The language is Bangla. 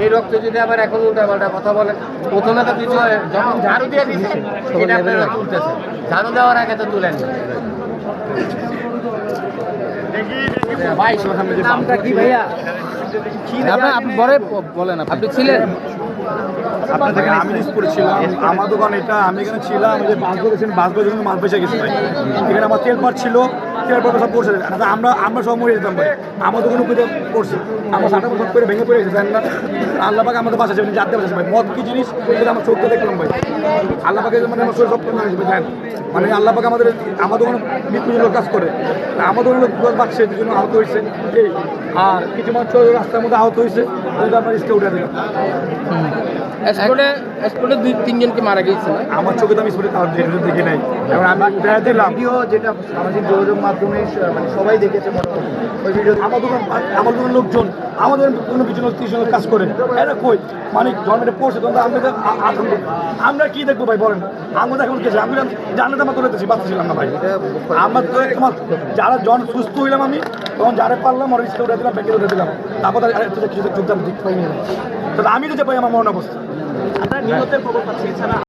এই রক্ত যদি আবার এখন উল্টাপাল্টা কথা বলেন, প্রথমে তো কিছু যখন ঝাড়ু দিয়ে দিচ্ছেন এটা আপনারা তুলতেছেন, ঝাড়ু দেওয়ার আগে তো তুলেন ভাই। নামটা কি ভাইয়া? আপনি বলেন, আপনি ছিলেন আমি দিসপুরে ছিলাম, আমার দোকান এটা, আমি এখানে ছিলাম, যে বাস যখন মাল পেশা গেছি ভাই, এখানে আমার তেল পাট ছিল, তেল পাট সব পড়ছে, আমরা সব মরে যেতাম ভাই, আমার দোকানে উপরে পড়ছে, আমার সাটা সব করে ভেঙে পড়ে গেছে না। আল্লাহ পাকে আমাদের বাসা যাবেন, জানতে পারছে ভাই, মদ কি জিনিস সেটা আমার চোখকে দেখলাম ভাই। আল্লাহ পাকে মানে আমার শরীর সব ভাই, মানে আল্লাহ পাকে আমাদের দোকানে মৃত্যুজনক কাজ করে, আমার দোকানে লোক বাচ্চা জন্য আহত হয়েছে এই, আর কিছু মানুষ রাস্তার মধ্যে আহত হয়েছে, আপনার রিস্কে উঠে দিলাম। স্পটে 2-3 জনকে মারা গিয়েছে। আমার চোখে তো আমি স্পটে দেখে নাই, এবং আমি উঠে দিলাম ভিডিও যেটা সামাজিক যোগাযোগ মাধ্যমে মানে সবাই দেখেছে মোটামুটি ওই ভিডিও। আমার দোকান লোকজন আমাদের কোনো পিছনে 30 জনের কাজ করে, এরা কই মানে জন্মের পড়ছে তখন আমরা কি দেখবো ভাই বলেন, আমরা এখন কেছে আমি জানলে তো আমার তোলেতেছি বাঁচতেছিলাম না ভাই। আমার তো তোমার যারা সুস্থ হইলাম আমি, তখন যারা পারলাম ওর রিস্কে উঠে দিলাম, ব্যাংকে উঠে দিলাম, তারপর কিছু যোগদান দিতে পাইনি। তাহলে আমি তো যে পাই আমার মরণ অবস্থা। নিহতের খবর পাচ্ছি এছাড়া